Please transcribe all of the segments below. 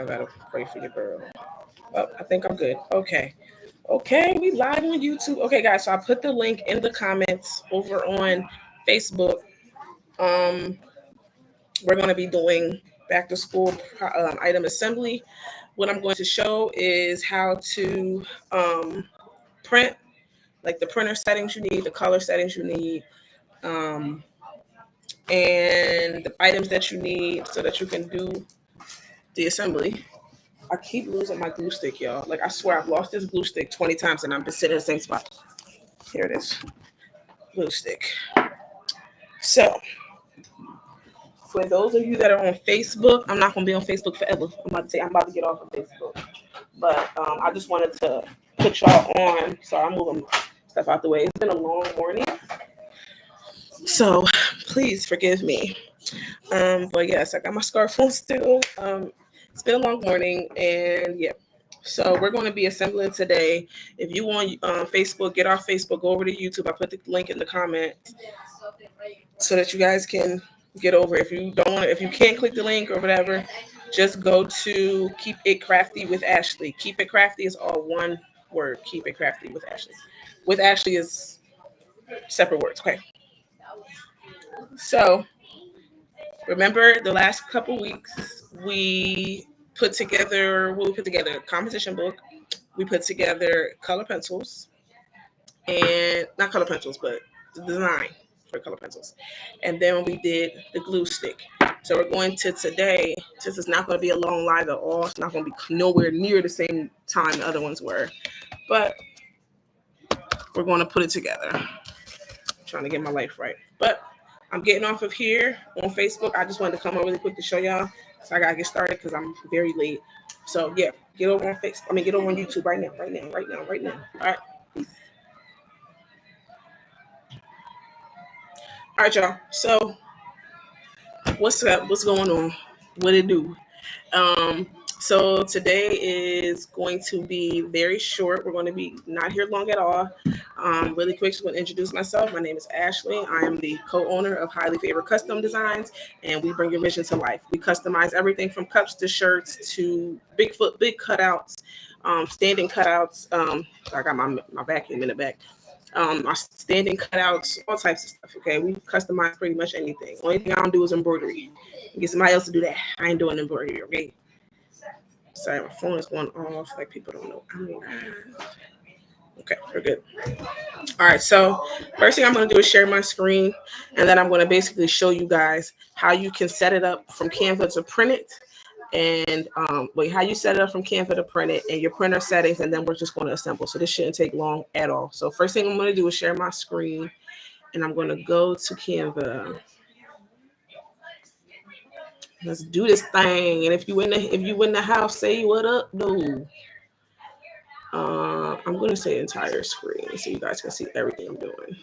gotta pray for your girl. Oh, I think I'm good. Okay. Okay, we live on YouTube. Okay, guys, so I put the link in the comments over on Facebook. Um, we're going to be doing back to school item assembly. What I'm going to show is how to print, like the printer settings you need, the color settings you need, um, and the items that you need so that you can do the assembly. I keep losing my glue stick, y'all. Like, I swear I've lost this glue stick 20 times and I'm just sitting in the same spot. Here it is. Glue stick. So, for those of you that are on Facebook, I'm not going to be on Facebook forever. I'm about to get off of Facebook. But I just wanted to put y'all on. Sorry, I'm moving stuff out the way. It's been a long morning. So, please forgive me. But yes, I got my scarf on still. It's been a long morning, and yeah. So we're going to be assembling today. If you want Facebook, get off Facebook, go over to YouTube. I put the link in the comments so that you guys can get over. If you don't want, if you can't click the link or whatever, just go to Keep It Crafty with Ashley. Keep It Crafty is all one word. Keep It Crafty with Ashley. With Ashley is separate words. Okay. So remember the last couple weeks we put together a composition book. We put together color pencils, and not color pencils, but the design for color pencils. And then we did the glue stick. So we're going to today, since it's not going to be a long live at all, it's not going to be nowhere near the same time the other ones were, but we're going to put it together. I'm trying to get my life right. But I'm getting off of here on Facebook. I just wanted to come on really quick to show y'all. So I got to get started because I'm very late. So yeah, get over on Facebook. Get over on YouTube right now. All right. Peace. All right, y'all. So what's up? What's going on? What it do? So today is going to be very short. We're going to be not here long at all. Really quick, just going to introduce myself. My name is Ashley. I am the co-owner of Highly Favored Custom Designs, and we bring your vision to life. We customize everything from cups to shirts to big cutouts, standing cutouts. I got my vacuum in the back. My standing cutouts, all types of stuff. Okay, we customize pretty much anything. Only thing I don't do is embroidery. Get somebody else to do that. I ain't doing embroidery. Okay. Sorry, my phone is going off. Like people don't know. Okay, we're good. All right. So first thing I'm going to do is share my screen, and then I'm going to basically show you guys how you can set it up from Canva to print it. And how you set it up from Canva to print it and your printer settings, and then we're just going to assemble. So this shouldn't take long at all. So first thing I'm going to do is share my screen, and I'm going to go to Canva. Let's do this thing. And if you in the house, say what up, dude. I'm going to say entire screen so you guys can see everything I'm doing.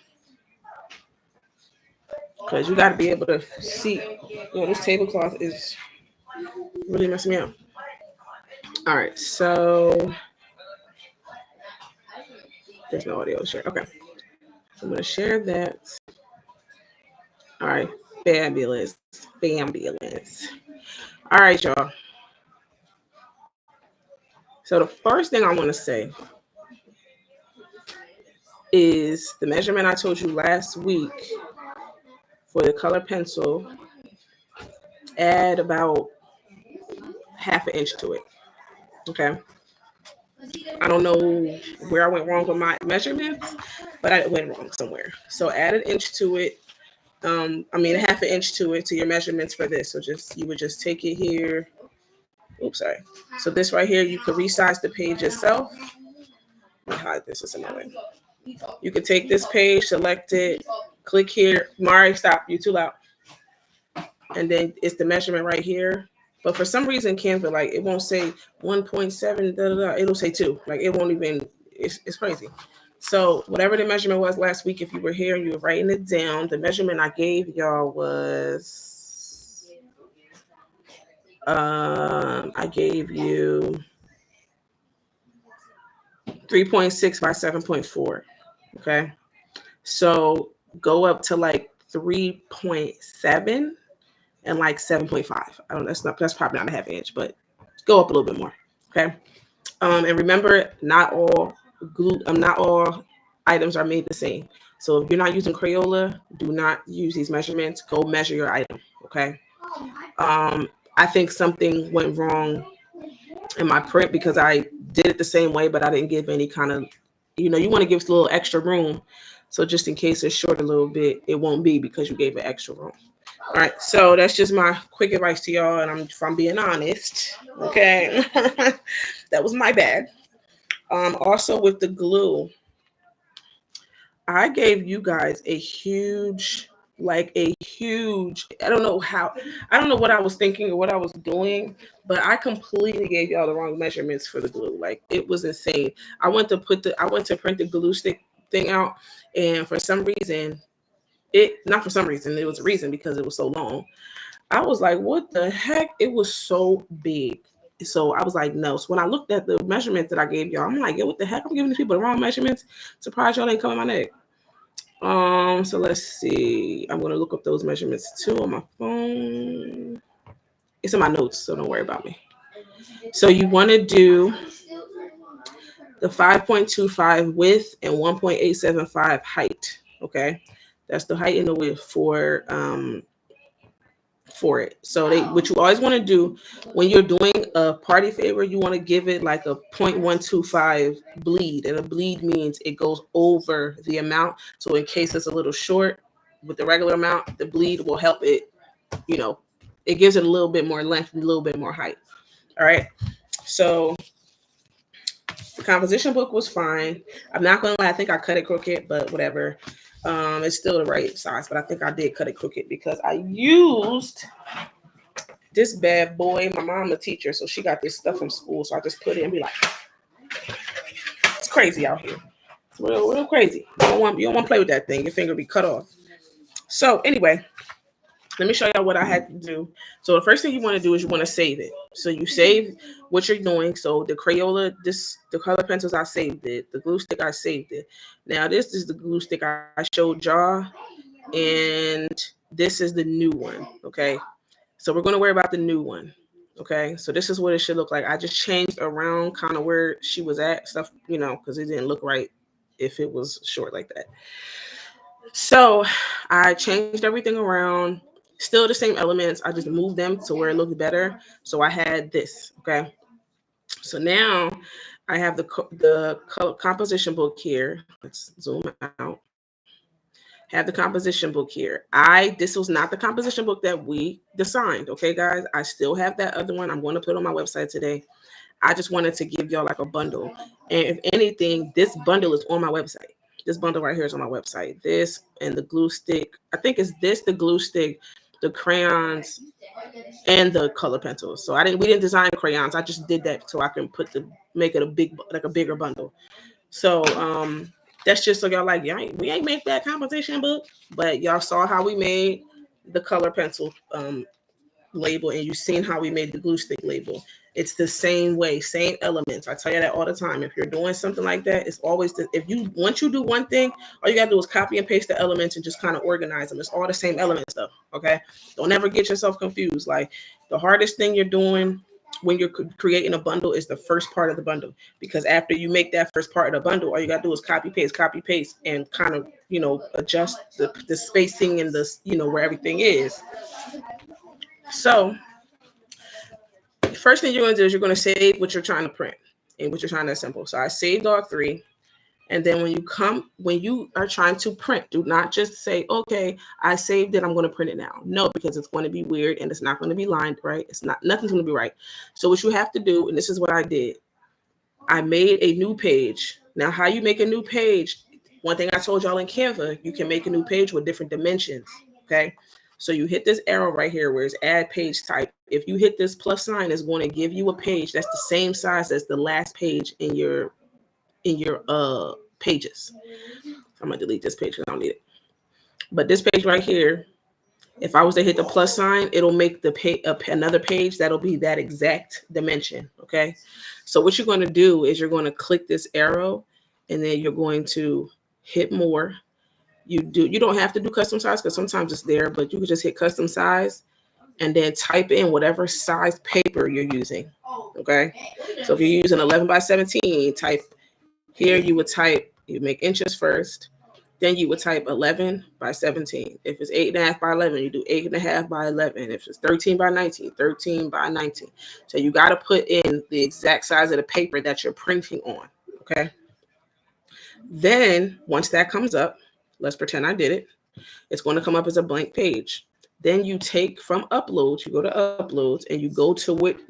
Because you got to be able to see. This tablecloth is really messing me up. All right, so there's no audio to share. Okay, so I'm going to share that. All right, fabulous. All right, y'all. So the first thing I want to say is the measurement I told you last week for the color pencil. Add about half an inch to it. Okay. I don't know where I went wrong with my measurements, but I went wrong somewhere. So add an inch to it. Half an inch to it, to your measurements for this. So you would just take it here. Oops, sorry. So this right here, you could resize the page yourself. Let me hide this. It's in my way. You could take this page, select it, click here. Mari, stop. You're too loud. And then it's the measurement right here. But for some reason, Canva, like, it won't say 1.7, it'll say 2. Like, it won't even, it's crazy. So whatever the measurement was last week, if you were here and you were writing it down, the measurement I gave y'all was, I gave you 3.6 by 7.4. Okay. So go up to like 3.7 and like 7.5. That's probably not a half inch, but Go up a little bit more. Okay. And remember, not all items are made the same. So if you're not using Crayola, do not use these measurements. Go measure your item. Okay. I think something went wrong in my print because I did it the same way, but I didn't give any kind of, you want to give a little extra room. So just in case it's short a little bit, it won't be because you gave it extra room. All right. So that's just my quick advice to y'all. And if I'm being honest, okay, that was my bad. Also with the glue, I gave you guys a huge, I don't know what I was thinking or what I was doing, but I completely gave y'all the wrong measurements for the glue. Like, it was insane. I went to print the glue stick thing out, and for some reason, not for some reason, it was a reason because it was so long. I was like, what the heck? It was so big. So I was like, no. So when I looked at the measurement that I gave y'all, I'm like, yo, what the heck? I'm giving these people the wrong measurements. Surprised y'all ain't coming my neck. So let's see. I'm gonna look up those measurements too on my phone. It's in my notes, so don't worry about me. So you want to do the 5.25 width and 1.875 height. Okay, that's the height and the width for it. So what you always want to do when you're doing a party favor, you want to give it like a 0.125 bleed. And a bleed means it goes over the amount. So in case it's a little short with the regular amount, the bleed will help it, it gives it a little bit more length and a little bit more height. All right. So the composition book was fine. I'm not going to lie. I think I cut it crooked, but whatever. It's still the right size, but I think I did cut it crooked because I used this bad boy. My mom a teacher, so she got this stuff from school. So I just put it and be like, it's crazy out here. It's real crazy. You don't want to play with that thing. Your finger be cut off. So anyway, let me show y'all what I had to do. So the first thing you want to do is you want to save it. So you save what you're doing. So the Crayola, the color pencils, I saved it. The glue stick, I saved it. Now this is the glue stick I showed y'all, and this is the new one. Okay, so we're going to worry about the new one. Okay, so this is what it should look like. I just changed around kind of where she was at, stuff, because it didn't look right if it was short like that. So I changed everything around. Still the same elements. I just moved them to where it looked better. So I had this. Okay. So now I have the composition book here. Let's zoom out. Have the composition book here. This was not the composition book that we designed. Okay, guys. I still have that other one. I'm going to put it on my website today. I just wanted to give y'all like a bundle. And if anything, this bundle is on my website. This bundle right here is on my website. This and the glue stick. I think it's this, the glue stick, the crayons, and the color pencils. So we didn't design crayons. I just did that so I can make it a bigger bundle. So that's just so y'all like, we ain't make that composition book, but y'all saw how we made the color pencil label, and you've seen how we made the glue stick label. It's the same way, same elements. I tell you that all the time. If you're doing something like that, it's always once you do one thing, all you gotta do is copy and paste the elements and just kind of organize them. It's all the same element stuff. Okay, don't ever get yourself confused. Like, the hardest thing you're doing when you're creating a bundle is the first part of the bundle, because after you make that first part of the bundle, all you gotta do is copy paste and kind of adjust the spacing and the where everything is. So first thing you're going to do is you're going to save what you're trying to print and what you're trying to assemble. So I saved all three. And then when you are trying to print, do not just say, okay, I saved it, I'm going to print it now. No, because it's going to be weird and it's not going to be lined right. Nothing's going to be right. So what you have to do, and this is what I did, I made a new page. Now, how you make a new page, one thing I told y'all in Canva, you can make a new page with different dimensions. Okay. So you hit this arrow right here where it's add page type. If you hit this plus sign, it's going to give you a page that's the same size as the last page in your pages. I'm gonna delete this page because I don't need it. But this page right here, if I was to hit the plus sign, it'll make another page that'll be that exact dimension. Okay. So what you're going to do is you're going to click this arrow, and then you're going to hit more. You don't have to do custom size because sometimes it's there, but you can just hit custom size, and then type in whatever size paper you're using. Okay. So if you're using 11 by 17, type here, you make inches first. Then you would type 11 by 17. If it's 8.5 by 11, you do 8.5 by 11. If it's 13 by 19, 13 by 19. So you got to put in the exact size of the paper that you're printing on. Okay. Then once that comes up, let's pretend I did it. It's going to come up as a blank page. Then you take from uploads, you go to uploads, and you go to what,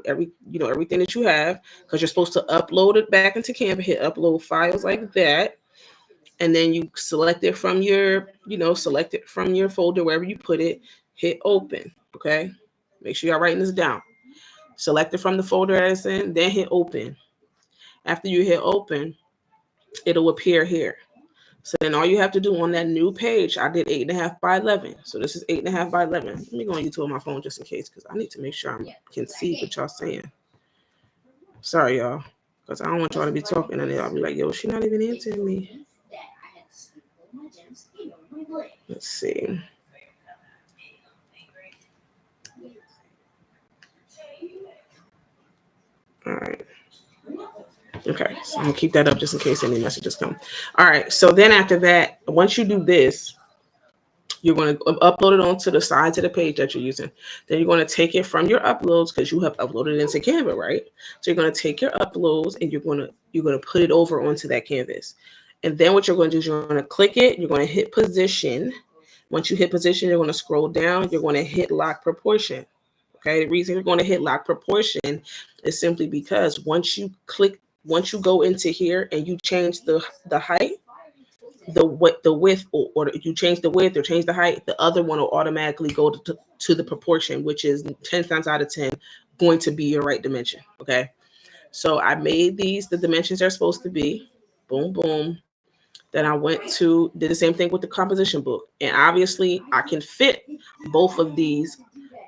everything that you have, because you're supposed to upload it back into Canva, hit upload files like that. And then you select it from your folder, wherever you put it, hit open. Okay. Make sure you're writing this down. Select it from the folder that it's in, then hit open. After you hit open, it'll appear here. So then all you have to do on that new page, I did 8.5 by 11. So this is 8.5 by 11. Let me go on YouTube on my phone just in case, because I need to make sure I can see what y'all saying. Sorry, y'all, because I don't want y'all to be talking and y'all be like, yo, she not even answering me. Let's see. All right. Okay, so I'm gonna keep that up just in case any messages come. All right, so then after that, once you do this, you're going to upload it onto the sides of the page that you're using. Then you're going to take it from your uploads, because you have uploaded into Canva, right? So you're going to take your uploads and you're going to put it over onto that canvas. And then what you're going to do is you're going to click it. You're going to hit position. Once you hit position, you're going to scroll down. You're going to hit lock proportion. Okay. The reason you're going to hit lock proportion is simply because once you go into here and you change the height, the width, or you change the width or change the height, the other one will automatically go to the proportion, which is 10 times out of 10 going to be your right dimension. Okay. So I made these the dimensions they're supposed to be. Boom, boom. Then I did the same thing with the composition book. And obviously I can fit both of these.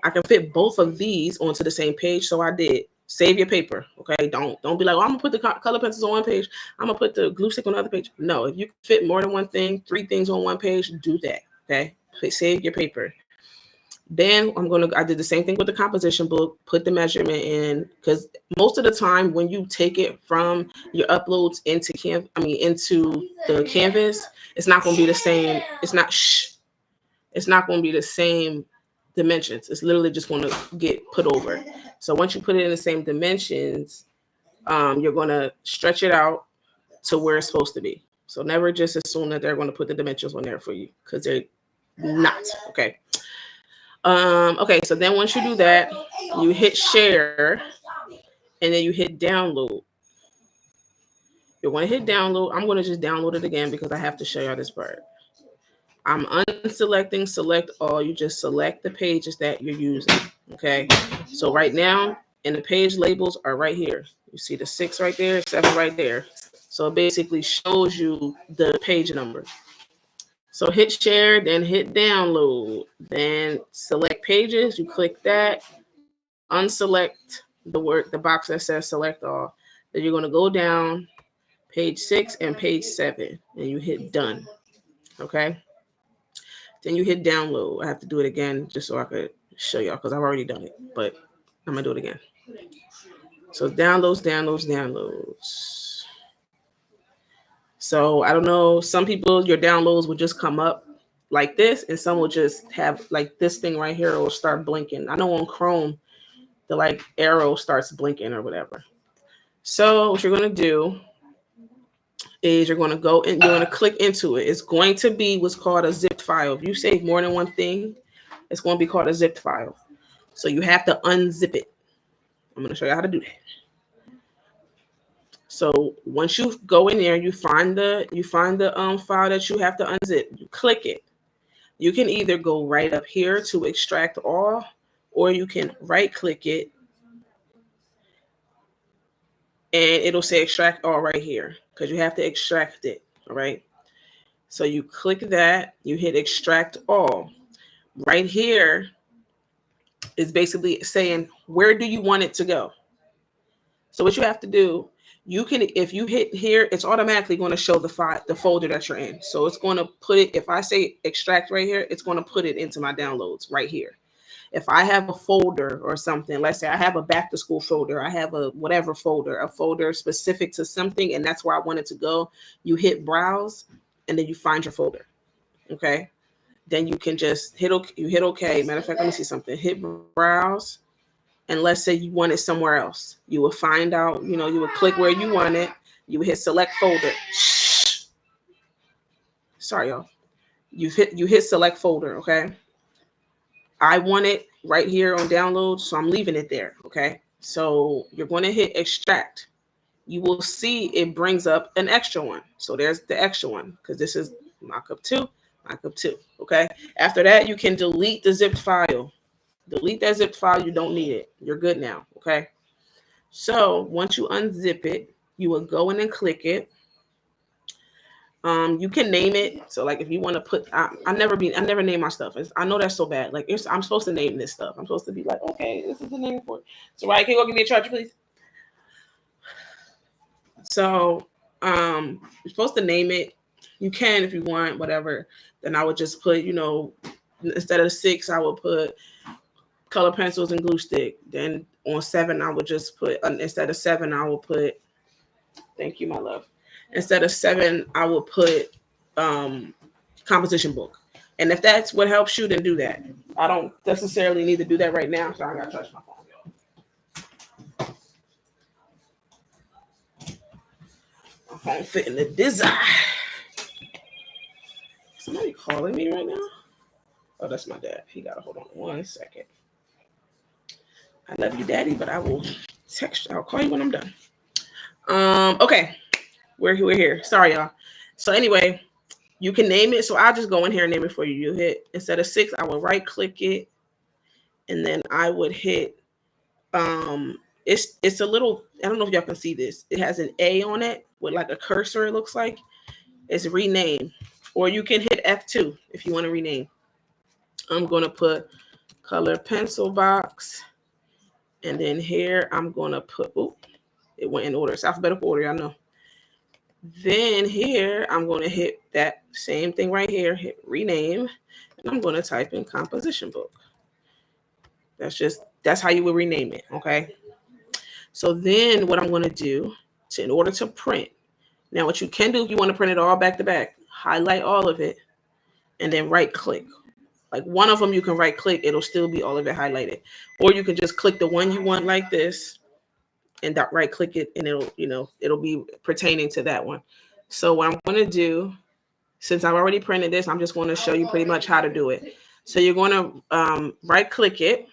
I can fit both of these onto the same page. So I did. Save your paper. Okay. Don't be like, oh, I'm gonna put the color pencils on one page, I'm gonna put the glue stick on the other page. No, if you fit more than one thing, 3 things on one page, do that. Okay. Save your paper. Then I did the same thing with the composition book, put the measurement in, because most of the time when you take it from your uploads into the canvas, it's not going to be the same. It's not going to be the same dimensions. It's literally just going to get put over. So once you put it in the same dimensions, you're going to stretch it out to where it's supposed to be. So never just assume that they're going to put the dimensions on there for you, because they're not. Okay. Okay, so then once you do that, you hit share and then you hit download. You're going to hit download. I'm going to just download it again because I have to show y'all this part. I'm unselecting select all. You just select the pages that you're using. Okay, so right now, and the page labels are right here. You see the 6 right there, 7 right there. So it basically shows you the page number. So hit share, then hit download, then select pages. You click that, unselect the box that says select all. Then you're going to go down page 6 and page 7, and you hit done. Okay. Then you hit download. I have to do it again just so I could show y'all, because I've already done it, but I'm going to do it again. So downloads. So I don't know, some people, your downloads will just come up like this, and some will just have like this thing right here will start blinking. I know on Chrome, the arrow starts blinking or whatever. So what you're going to do is you're going to go and you're going to click into it. It's going to be what's called a zipped file. If you save more than one thing, it's going to be called a zipped file. So you have to unzip it. I'm going to show you how to do that. So once you go in there, you find the file that you have to unzip. You click it. You can either go right up here to extract all, or you can right click it and it'll say extract all right here, because you have to extract it. All right. So you click that, you hit extract all. Right here is basically saying, where do you want it to go? So what you have to do, if you hit here, it's automatically going to show the folder that you're in. So it's going to put it, if I say extract right here, it's going to put it into my downloads right here. If I have a folder or something, let's say I have a back to school folder, I have a whatever folder, a folder specific to something, and that's where I want it to go, you hit browse and then you find your folder. Okay. Then you can just hit OK. Matter of fact, let me see something. Hit browse. And let's say you want it somewhere else. You will find out, you would click where you want it. You would hit select folder. Shh. Sorry, y'all. You hit select folder, okay? I want it right here on download, so I'm leaving it there, okay? So you're going to hit extract. You will see it brings up an extra one. So there's the extra one because this is mockup 2, okay? After that, you can delete the zip file. Delete that zip file. You don't need it. You're good now, okay? So once you unzip it, you will go in and click it. You can name it. So like if you want to put, I never name my stuff. I know that's so bad. Like I'm supposed to name this stuff. I'm supposed to be like, okay, this is the name for it. So right, can you go give me a charger, please? So you're supposed to name it. You can if you want, whatever. Then I would just put, instead of 6, I would put color pencils and glue stick. Then on 7, I would just put, instead of 7, I will put, thank you, my love. Instead of 7, I will put composition book. And if that's what helps you, then do that. I don't necessarily need to do that right now, so I gotta touch my phone. My phone fit in the design. Somebody calling me right now? Oh, that's my dad. He gotta hold on 1 second. I love you, Daddy, but I will text you. I'll call you when I'm done. Okay. We're here. Sorry, y'all. So anyway, you can name it. So I'll just go in here and name it for you. You hit, instead of 6, I will right click it. And then I would hit, it's a little, I don't know if y'all can see this. It has an A on it with like a cursor, it looks like. It's rename. Or you can hit F2 if you want to rename. I'm going to put color pencil box. And then here I'm going to put, it went in order. It's alphabetical order, I know. Then here, I'm going to hit that same thing right here, hit rename, and I'm going to type in composition book. That's how you would rename it, okay? So then what I'm going to do, in order to print, now what you can do if you want to print it all back to back, highlight all of it, and then right click. Like one of them you can right click, it'll still be all of it highlighted. Or you can just click the one you want like this, and right click it, and it'll be pertaining to that one. So what I'm going to do, since I've already printed this, I'm just going to show you pretty much how to do it. So you're going to right click it,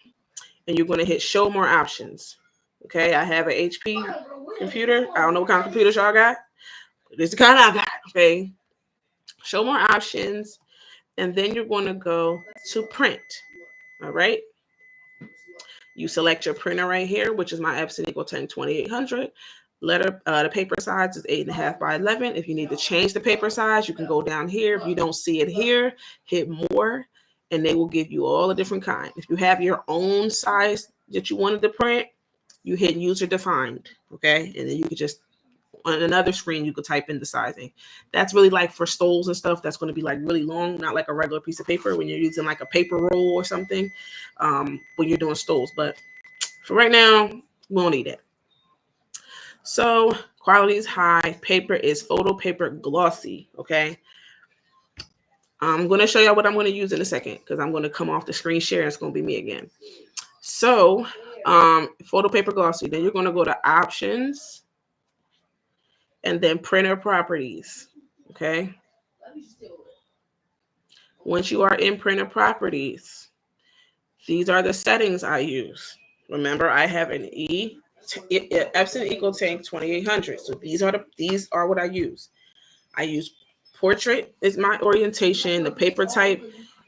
and you're going to hit show more options. Okay, I have an HP computer. I don't know what kind of computers y'all got. This is the kind I got. Okay, show more options, and then you're going to go to print. All right. You select your printer right here, which is my Epson EcoTank 2800. The paper size is 8.5 by 11. If you need to change the paper size, you can go down here. If you don't see it here, hit more, and they will give you all the different kinds. If you have your own size that you wanted to print, you hit user defined, okay? And then you could just, on another screen, you could type in the sizing. That's really like for stoles and stuff. That's going to be like really long, not like a regular piece of paper when you're using like a paper roll or something when you're doing stoles. But for right now, we won't need it. So quality is high. Paper is photo paper glossy, okay? I'm going to show y'all what I'm going to use in a second because I'm going to come off the screen share. It's going to be me again. So photo paper glossy. Then you're going to go to options and then printer properties, okay? Once you are in printer properties, these are the settings I use. Remember, I have an Epson EcoTank 2800. So these are what I use. I use portrait is my orientation. The paper type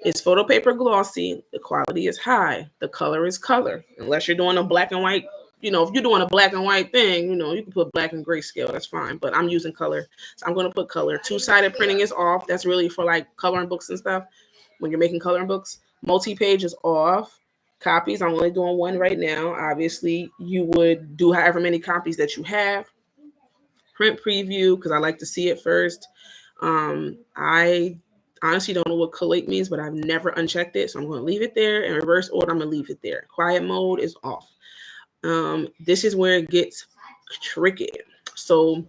is photo paper glossy. The quality is high. The color is color. Unless you're doing a black and white, if you're doing a black and white thing, you can put black and grayscale. That's fine. But I'm using color. So I'm going to put color. Two-sided printing is off. That's really for like coloring books and stuff. When you're making coloring books, multi-page is off. Copies, I'm only doing one right now. Obviously, you would do however many copies that you have. Print preview, because I like to see it first. I honestly don't know what collate means, but I've never unchecked it. So I'm going to leave it there. In reverse order, I'm going to leave it there. Quiet mode is off. This is where it gets tricky. So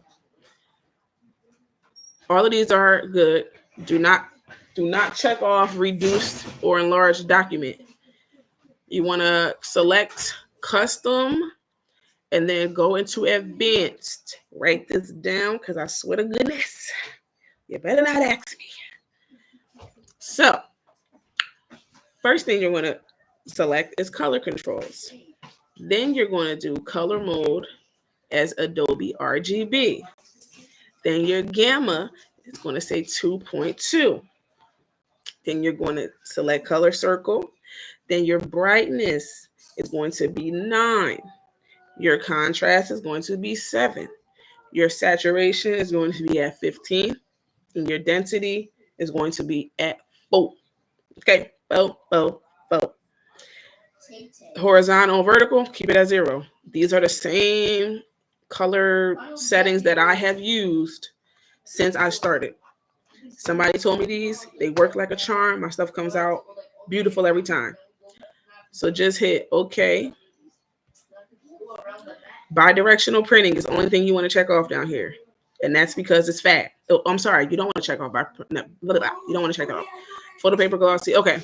all of these are good. Do not check off reduced or enlarged document. You want to select custom and then go into advanced. Write this down because I swear to goodness, you better not ask me. So first thing you're going to select is color controls. Then you're going to do color mode as Adobe RGB. Then your gamma is going to say 2.2. Then you're going to select color circle. Then your brightness is going to be 9. Your contrast is going to be 7. Your saturation is going to be at 15. And your density is going to be at 4. Okay, 4. Horizontal, vertical, keep it at 0. These are the same color settings that I have used since I started. Somebody told me these, they work like a charm. My stuff comes out beautiful every time. So just hit OK. Bidirectional printing is the only thing you want to check off down here. And that's because it's fat. Oh, I'm sorry, you don't want to check off. You don't want to check it off. Photo paper glossy. Okay.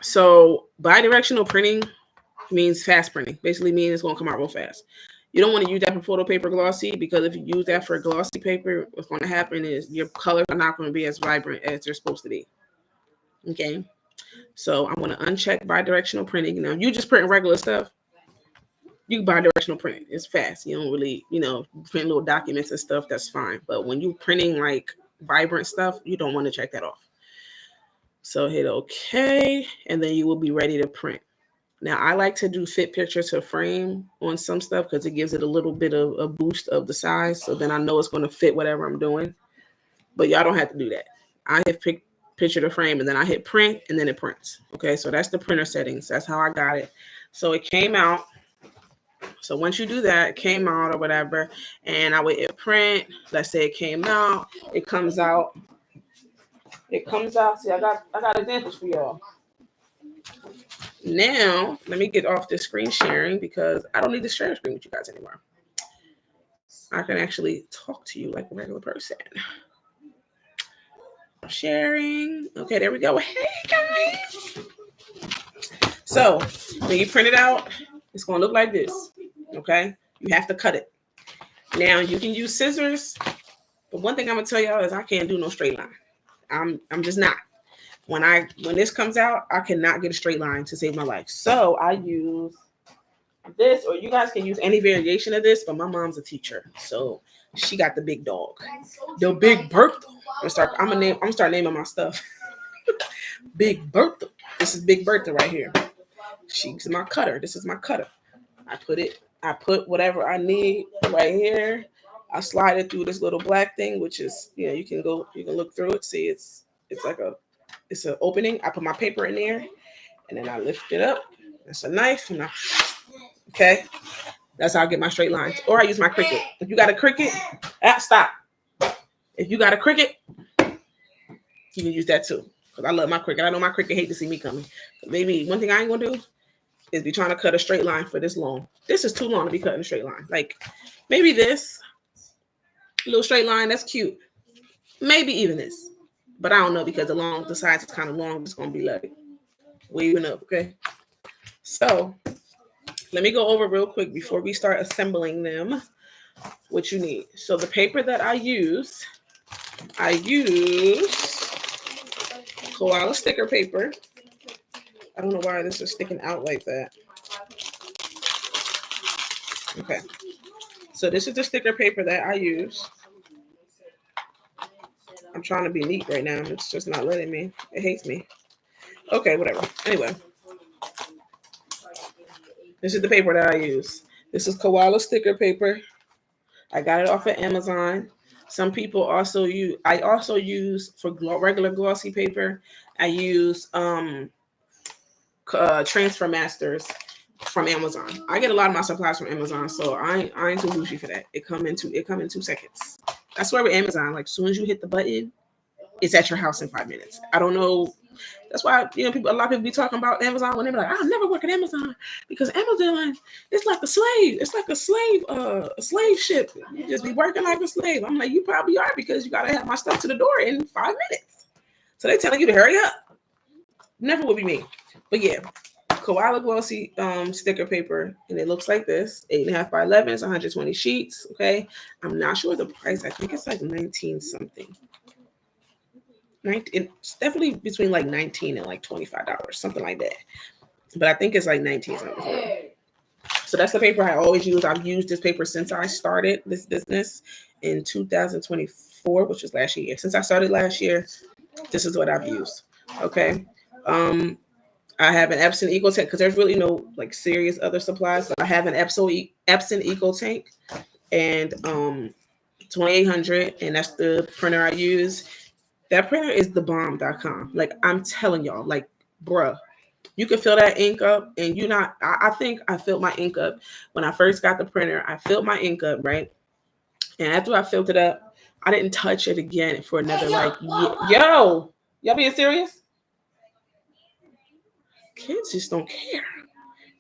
So bidirectional printing means fast printing. Basically means it's going to come out real fast. You don't want to use that for photo paper glossy because if you use that for glossy paper, what's going to happen is your colors are not going to be as vibrant as they're supposed to be. Okay. So I'm going to uncheck bidirectional printing. Now you just print regular stuff. You can bidirectional print. It's fast. You don't really, print little documents and stuff. That's fine. But when you're printing like vibrant stuff, you don't want to check that off. So hit OK, and then you will be ready to print. Now, I like to do fit picture to frame on some stuff because it gives it a little bit of a boost of the size. So then I know it's going to fit whatever I'm doing. But y'all don't have to do that. I hit picture to frame, and then I hit print, and then it prints. Okay, so that's the printer settings. That's how I got it. So it came out. So once you do that, it came out or whatever, and I would hit print. Let's say it came out. It comes out. See, I got examples for y'all. Now, let me get off this screen sharing because I don't need to share a screen with you guys anymore. I can actually talk to you like a regular person. Sharing. Okay, there we go. Hey, guys. So, when you print it out, it's going to look like this. Okay? You have to cut it. Now, you can use scissors, but one thing I'm going to tell y'all is I can't do no straight line. I'm just not. When this comes out, I cannot get a straight line to save my life. So I use this, or you guys can use any variation of this, but my mom's a teacher. So she got the big dog. The Big Bertha. I'm start naming my stuff. Big Bertha. This is Big Bertha right here. She's my cutter. This is my cutter. I put whatever I need right here. I slide it through this little black thing, which is, you can look through it. See, it's an opening. I put my paper in there, and then I lift it up. It's a knife, and okay. That's how I get my straight lines. Or I use my Cricut. If you got a Cricut, stop. If you got a Cricut, you can use that too. Because I love my Cricut. I know my Cricut hate to see me coming. Maybe one thing I ain't gonna do is be trying to cut a straight line for this long. This is too long to be cutting a straight line. Like maybe this little straight line, that's cute. Maybe even this. But I don't know because the sides is kind of long. It's going to be like waving up, okay? So let me go over real quick before we start assembling them what you need. So the paper that I use koala sticker paper. I don't know why this is sticking out like that. Okay. So this is the sticker paper that I use. I'm trying to be neat right now. It's just not letting me. It hates me. Okay, whatever. Anyway. This is the paper that I use. This is koala sticker paper. I got it off of Amazon. Some people also use, I also use for regular glossy paper, I use Transfer Masters from Amazon. I get a lot of my supplies from Amazon, so I ain't too bougie for that. It come in 2 seconds. I swear with Amazon, like as soon as you hit the button, it's at your house in 5 minutes. I don't know. That's why, a lot of people be talking about Amazon when they be like, I'll never work at Amazon because Amazon is like a slave. It's like a slave ship. You just be working like a slave. I'm like, you probably are, because you gotta have my stuff to the door in 5 minutes. So they telling you to hurry up. Never would be me. But yeah, Koala Glossy sticker paper, and it looks like this: 8.5 by 11. It's 120 sheets. Okay, I'm not sure the price. I think it's like 19 something. It's definitely between like $19 and like $25, something like that. But I think it's like 19 something. So that's the paper I always use. I've used this paper since I started this business in 2024, which was last year. Since I started last year, this is what I've used. Okay. I have an Epson Eco Tank, because there's really no like serious other supplies. So I have an Epson Eco Tank and 2800, and that's the printer I use. That printer is thebomb.com. Like, I'm telling y'all, like, bruh, you can fill that ink up, and I think I filled my ink up when I first got the printer. I filled my ink up, right? And after I filled it up, I didn't touch it again for another y'all being serious? Kids just don't care.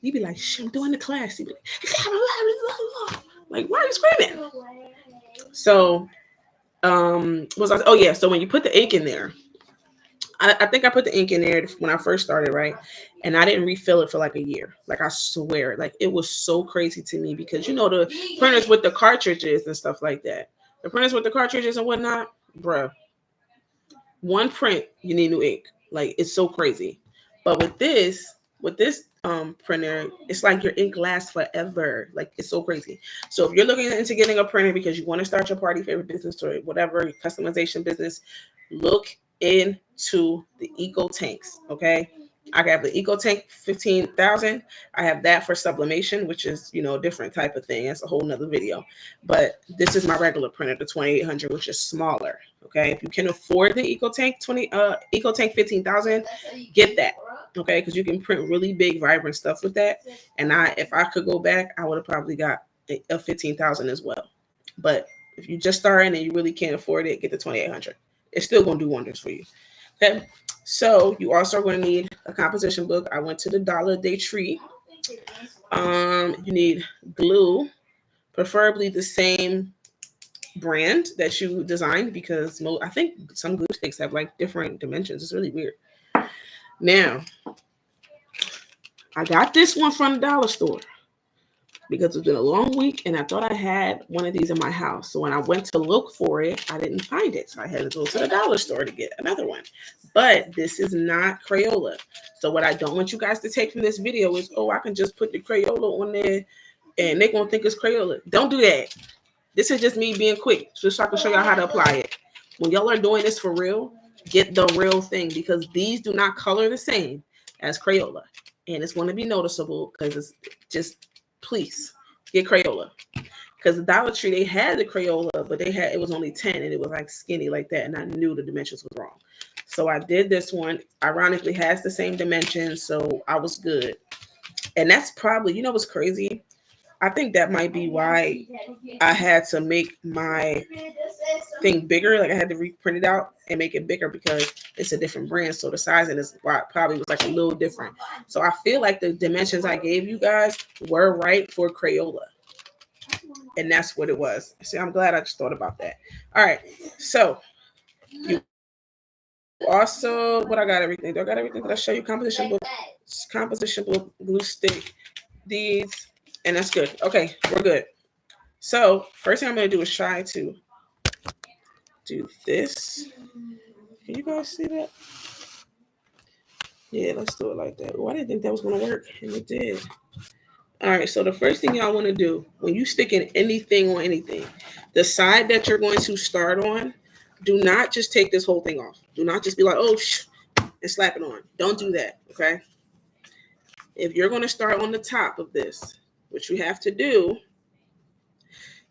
You be like, shit, I'm doing the class. You be like, why are you screaming? So, so when you put the ink in there, I think I put the ink in there when I first started, right? And I didn't refill it for like a year. Like, I swear, like, it was so crazy to me, because the printers with the cartridges and stuff like that. The printers with the cartridges and whatnot, bruh. One print, you need new ink. Like, it's so crazy. But with this printer, it's like your ink lasts forever. Like, it's so crazy. So if you're looking into getting a printer because you want to start your party favorite business or whatever customization business, look into the Eco Tanks. Okay, I have the Eco Tank 15,000. I have that for sublimation, which is a different type of thing. That's a whole nother video. But this is my regular printer, the 2800, which is smaller. Okay, if you can afford the Eco Tank 15,000, get that. Okay, because you can print really big, vibrant stuff with that. And if I could go back, I would have probably got a 15,000 as well. But if you just starting and you really can't afford it, get the 2800. It's still going to do wonders for you. Okay, so you also are going to need a composition book. I went to the Dollar Day Tree. You need glue, preferably the same brand that you designed, because I think some glue sticks have like different dimensions. It's really weird. Now, I got this one from the dollar store because it's been a long week and I thought I had one of these in my house. So when I went to look for it, I didn't find it. So I had to go to the dollar store to get another one. But this is not Crayola. So what I don't want you guys to take from this video is, I can just put the Crayola on there and they're going to think it's Crayola. Don't do that. This is just me being quick, just so I can show y'all how to apply it. When y'all are doing this for real, get the real thing, because these do not color the same as Crayola. And it's going to be noticeable, because it's just, please get Crayola. Because the Dollar Tree, they had the Crayola, but it was only 10 and it was like skinny like that. And I knew the dimensions was wrong. So I did this one. Ironically, has the same dimensions. So I was good. And that's probably, what's crazy? I think that might be why I had to make my thing bigger. Like, I had to reprint it out and make it bigger, because it's a different brand. So the sizing is probably was like a little different. So I feel like the dimensions I gave you guys were right for Crayola. And that's what it was. See, I'm glad I just thought about that. All right. So you also, what I got everything. Do I got everything? Did I show you composition book, glue stick, these, and that's good. Okay, we're good. So first thing I'm going to do is try to do this. Can you guys see that? Yeah, let's do it like that. Oh, I didn't think that was going to work, and it did. All right, so the first thing y'all want to do when you stick in anything on anything, the side that you're going to start on, do not just take this whole thing off. Do not just be like, and slap it on. Don't do that, okay? If you're going to start on the top of this, what you have to do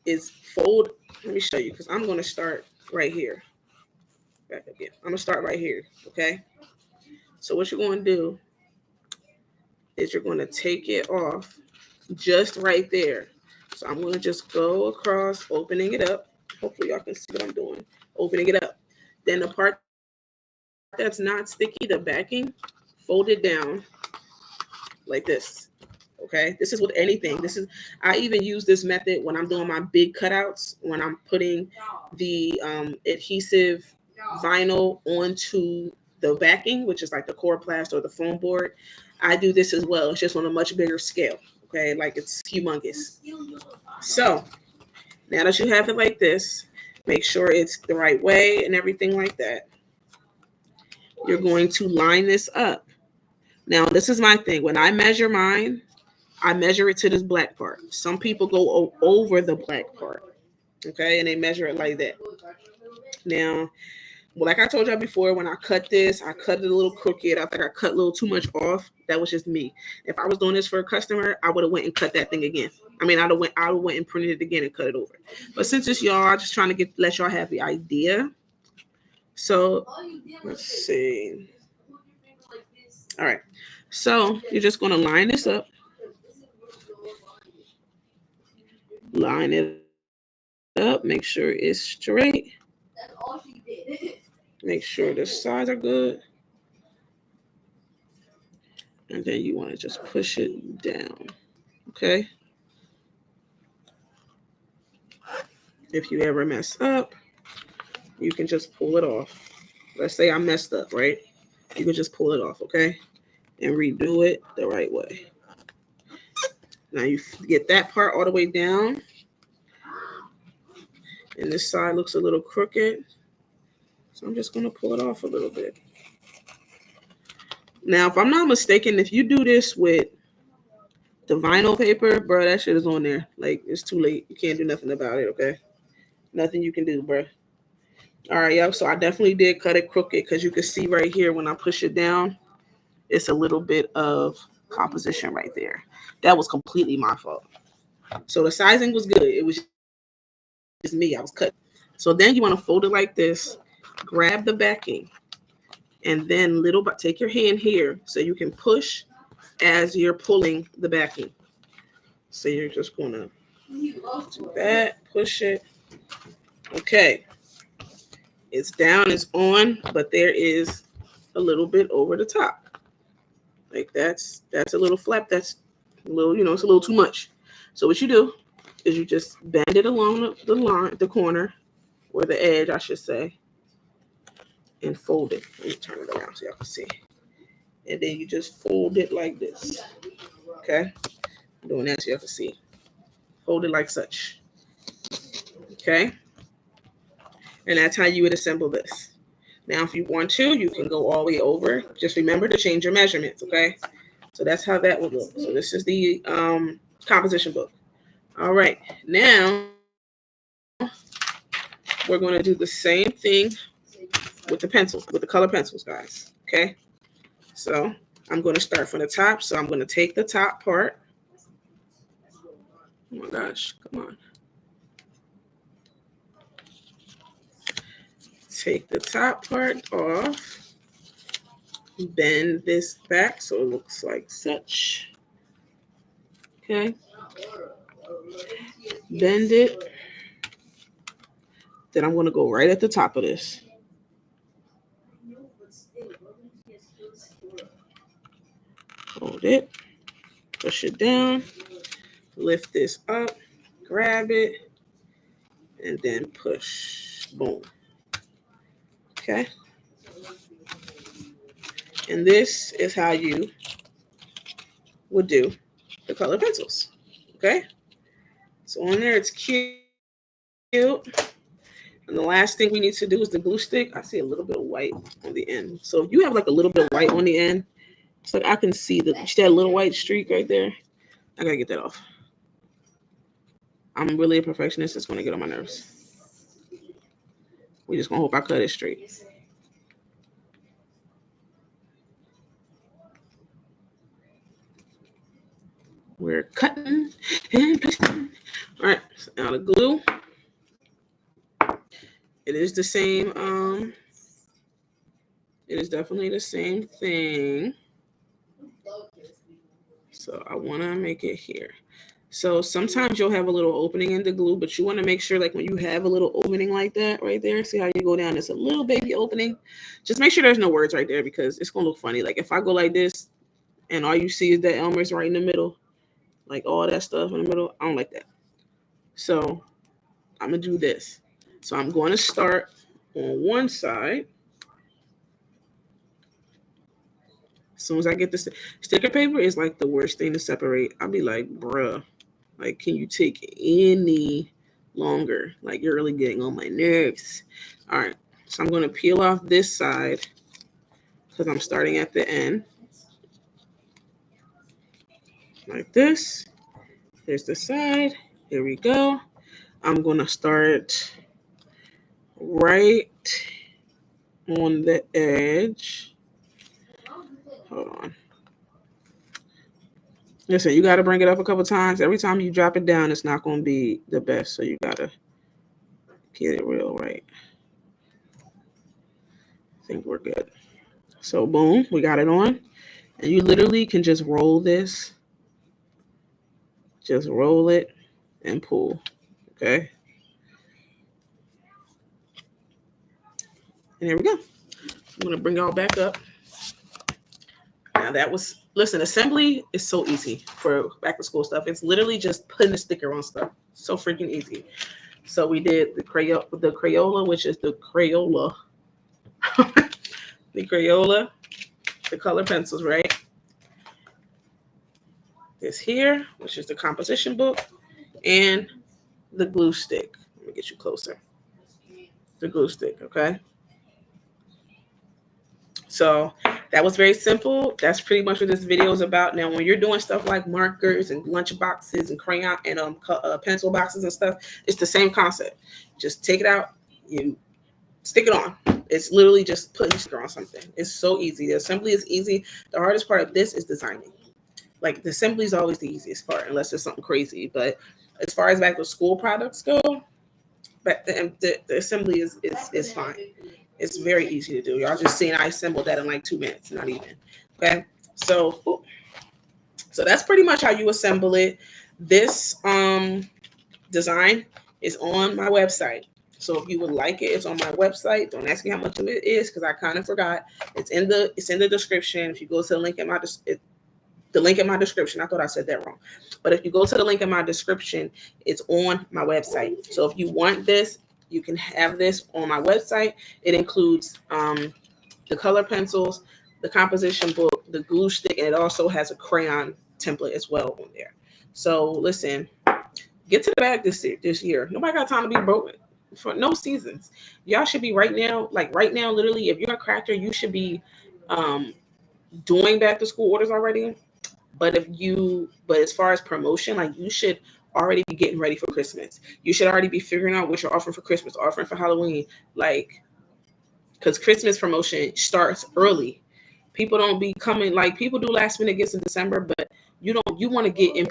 is fold. Let me show you, because I'm going to start right here. Back up here. I'm going to start right here, okay? So what you're going to do is you're going to take it off just right there. So I'm going to just go across, opening it up. Hopefully y'all can see what I'm doing. Opening it up. Then the part that's not sticky, the backing, fold it down like this. Okay, this is with anything. I even use this method when I'm doing my big cutouts, when I'm putting the adhesive vinyl onto the backing, which is like the Coroplast or the foam board. I do this as well. It's just on a much bigger scale. Okay, like it's humongous. So now that you have it like this, make sure it's the right way and everything like that. You're going to line this up. Now, this is my thing. When I measure mine, I measure it to this black part. Some people go over the black part, okay, and they measure it like that. Now, well, like I told y'all before, when I cut this, I cut it a little crooked. I think I cut a little too much off. That was just me. If I was doing this for a customer, I would have went and cut that thing again. I mean, I would went and printed it again and cut it over. But since it's y'all, I'm just trying to let y'all have the idea. So let's see. All right. So you're just going to line this up. Line it up. Make sure it's straight. That's all she did. Make sure the sides are good. And then you want to just push it down. Okay. If you ever mess up, you can just pull it off. Let's say I messed up, right? You can just pull it off, okay? And redo it the right way. Now you get that part all the way down. And this side looks a little crooked. So I'm just going to pull it off a little bit. Now, if I'm not mistaken, if you do this with the vinyl paper, bro, that shit is on there. Like, it's too late. You can't do nothing about it, okay? Nothing you can do, bro. All right, yep. So I definitely did cut it crooked because you can see right here when I push it down, it's a little bit of composition right there. That was completely my fault. So the sizing was good. It was just me. I was cut. So then you want to fold it like this, grab the backing, and then take your hand here so you can push as you're pulling the backing. So you're just going to do that, push it. Okay. It's down, it's on, but there is a little bit over the top. Like that's a little flap. That's a little, it's a little too much. So what you do is you just bend it along the line, the corner, or the edge, I should say, and fold it. Let me turn it around so y'all can see. And then you just fold it like this. Okay? I'm doing that so y'all can see. Fold it like such. Okay? And that's how you would assemble this. Now, if you want to, you can go all the way over. Just remember to change your measurements, okay? So that's how that would look. So this is the composition book. All right. Now, we're going to do the same thing with the pencils, with the color pencils, guys. Okay? So I'm going to start from the top. So I'm going to take the top part. Oh, my gosh. Come on. Take the top part off. Bend this back so it looks like such. Okay. Bend it. Then I'm going to go right at the top of this. Hold it. Push it down. Lift this up. Grab it. And then push. Boom. Okay. And this is how you would do the color pencils. Okay. So on there, it's cute. And the last thing we need to do is the glue stick. I see a little bit of white on the end. So if you have like a little bit of white on the end, it's like I can see that little white streak right there. I gotta get that off. I'm really a perfectionist. It's gonna get on my nerves. We just gonna hope I cut it straight. We're cutting and pasting. All right, so now the glue. It is the same. It is definitely the same thing. So I want to make it here. So sometimes you'll have a little opening in the glue, but you want to make sure, like when you have a little opening like that right there, see how you go down, it's a little baby opening. Just make sure there's no words right there because it's going to look funny. Like if I go like this and all you see is that Elmer's right in the middle, like all that stuff in the middle, I don't like that. So I'm going to do this. So I'm going to start on one side. As soon as I get this, sticker paper is like the worst thing to separate. I'll be like, bruh, like, can you take any longer? Like, you're really getting on my nerves. All right, so I'm going to peel off this side because I'm starting at the end. Like this. Here's the side. Here we go. I'm going to start right on the edge. Hold on. Listen, you got to bring it up a couple times. Every time you drop it down, it's not going to be the best. So you got to get it real right. I think we're good. So boom, we got it on. And you literally can just roll this. Just roll it and pull. Okay. And there we go. I'm going to bring y'all back up. Now that was, listen, assembly is so easy for back to school stuff. It's literally just putting a sticker on stuff. So freaking easy. So we did the Crayola, which is the Crayola. The Crayola, the color pencils, right? This here, which is the composition book, and the glue stick. Let me get you closer. The glue stick, okay? So that was very simple. That's pretty much what this video is about. Now, when you're doing stuff like markers and lunch boxes and crayon and pencil boxes and stuff, it's the same concept. Just take it out, you stick it on. It's literally just putting a sticker on something. It's so easy. The assembly is easy. The hardest part of this is designing. Like the assembly is always the easiest part, unless it's something crazy. But as far as back to school products go, but the assembly is fine. It's very easy to do. Y'all just seen I assembled that in like 2 minutes, not even. Okay, so that's pretty much how you assemble it. This design is on my website. So if you would like it, it's on my website. Don't ask me how much of it is because I kind of forgot. It's in the description. If you go to the link in my description. I thought I said that wrong. But if you go to the link in my description, it's on my website. So if you want this, you can have this on my website. It includes the color pencils, the composition book, the glue stick, and it also has a crayon template as well on there. So listen, get to the bag this year. Nobody got time to be broke for no seasons. Y'all should be right now, literally, if you're a crafter, you should be doing back to school orders already. But as far as promotion, like you should already be getting ready for Christmas. You should already be figuring out what you're offering for Christmas, offering for Halloween, like, because Christmas promotion starts early. People don't be coming, like people do last minute gifts in December, but you want to get in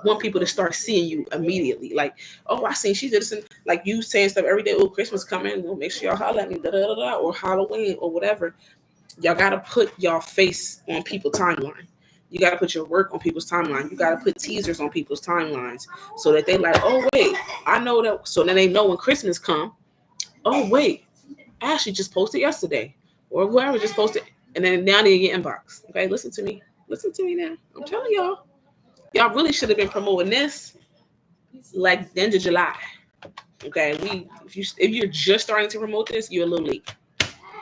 want people to start seeing you immediately. Like, oh, I seen she did this, and like you saying stuff every day. Oh, Christmas coming, well, make sure y'all holler at me, or Halloween or whatever. Y'all gotta put y'all face on people's timeline. You got to put your work on people's timeline. You got to put teasers on people's timelines so that they like, oh, wait, I know that. So then they know when Christmas come, oh, wait, Ashley just posted yesterday or whoever just posted. And then now they get inbox. Okay, listen to me. Listen to me now. I'm telling y'all. Y'all really should have been promoting this like the end of July. Okay, if you're just starting to promote this, you're a little late.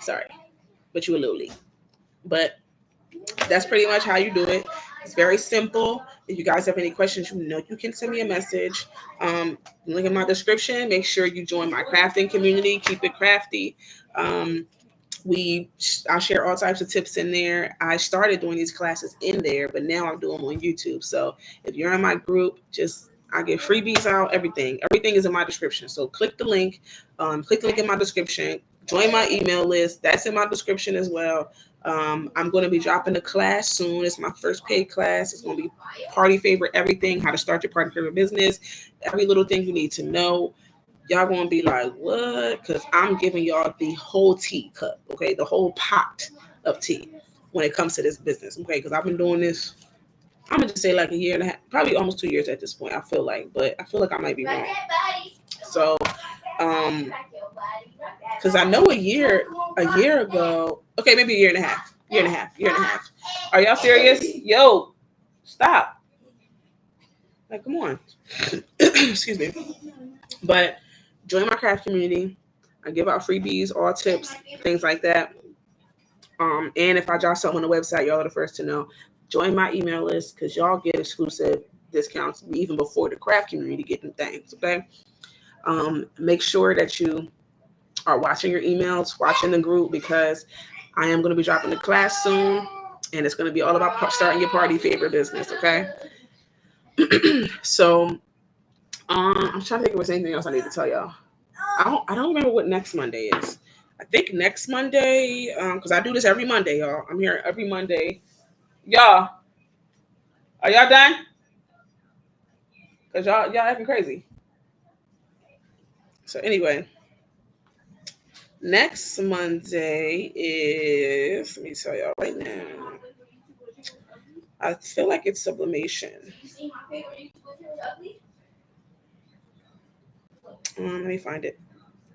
Sorry, but you're a little late. But that's pretty much how you do it. It's very simple. If you guys have any questions, you can send me a message. Link in my description. Make sure you join my crafting community. Keep it crafty. I share all types of tips in there. I started doing these classes in there, but now I'm doing them on YouTube. So if you're in my group, I get freebies out, everything. Everything is in my description. So click the link. Click the link in my description. Join my email list. That's in my description as well. I'm going to be dropping a class soon. It's my first paid class. It's going to be party favorite everything, how to start your party favorite business, every little thing you need to know. Y'all going to be like, what? Because I'm giving y'all the whole tea cup, okay? The whole pot of tea when it comes to this business, okay? Because I've been doing this I'm gonna just say like a year and a half, probably almost 2 years at this point. I feel like, but I feel like I might be wrong. So, because I know a year ago, okay, maybe a year and a half. Are y'all serious? Yo, stop. Like, come on. Excuse me. But join my craft community. I give out freebies, all tips, things like that. And if I drop something on the website, y'all are the first to know. Join my email list because y'all get exclusive discounts even before the craft community getting things. Okay. Make sure that you are watching your emails, watching the group, because I am going to be dropping the class soon, and it's going to be all about starting your party favor business. Okay. So I'm trying to think if there's anything else I need to tell y'all. I don't remember what next Monday is. I think next Monday, because I do this every Monday, y'all. I'm here every Monday. Y'all, are y'all done? Because y'all acting crazy. So anyway, next Monday is, let me tell y'all right now. I feel like it's sublimation. Let me find it.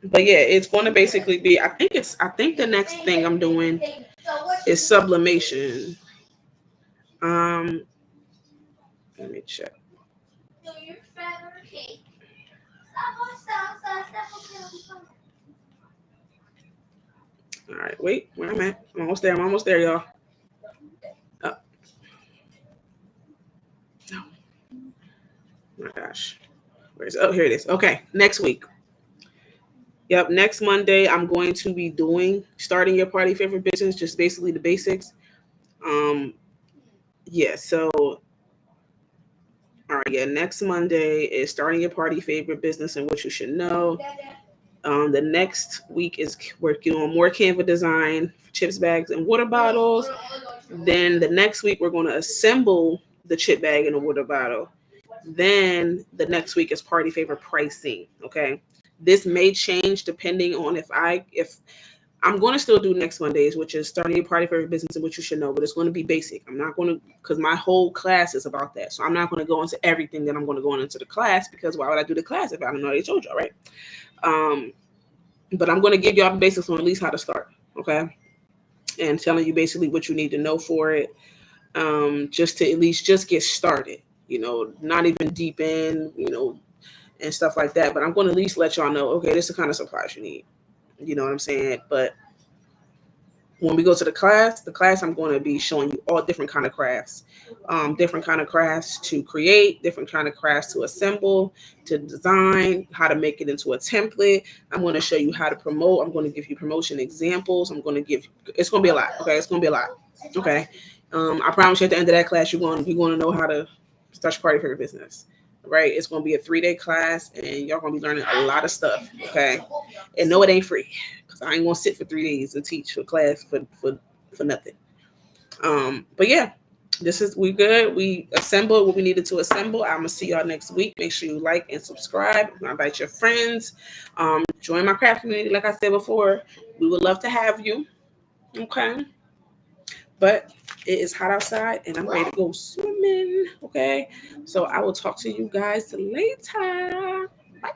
But yeah, it's going to basically be, I think the next thing I'm doing is sublimation. Let me check. All right, wait, where I'm at. I'm almost there, y'all. Oh. No. Oh my gosh. Where's it? Oh, here it is. Okay, next week. Yep, next Monday I'm going to be starting your party favorite business, just basically the basics. Yeah, so all right, yeah, next Monday is starting your party favorite business and what you should know. The next week is working on more Canva design for chips bags and water bottles. Then the next week we're going to assemble the chip bag and a water bottle. Then the next week is party favorite pricing. Okay. This may change depending on if I'm going to still do next Mondays, which is starting your party favorite business and what you should know, but it's going to be basic. I'm not going to, because my whole class is about that. So I'm not going to go into everything that I'm going to go into the class, because why would I do the class if I don't know already told y'all, right? But I'm going to give y'all the basics on at least how to start. Okay. And telling you basically what you need to know for it. Just to at least just get started, not even deep in, and stuff like that. But I'm going to at least let y'all know, okay, this is the kind of supplies you need. You know what I'm saying? But when we go to the class I'm going to be showing you all different kind of crafts, to create, different kind of crafts to assemble, to design, how to make it into a template. I'm going to show you how to promote. I'm going to give you promotion examples. It's going to be a lot. Okay. It's going to be a lot. Okay. I promise you at the end of that class, you're going to know how to start your party favorite business. Right. It's going to be a 3-day class and y'all going to be learning a lot of stuff. Okay. And no, it ain't free. I ain't gonna sit for 3 days and teach for class for nothing. But yeah, we good. We assembled what we needed to assemble. I'm gonna see y'all next week. Make sure you like and subscribe. Invite your friends. Join my craft community. Like I said before, we would love to have you. Okay. But it is hot outside and I'm ready to go swimming. Okay. So I will talk to you guys later. Bye.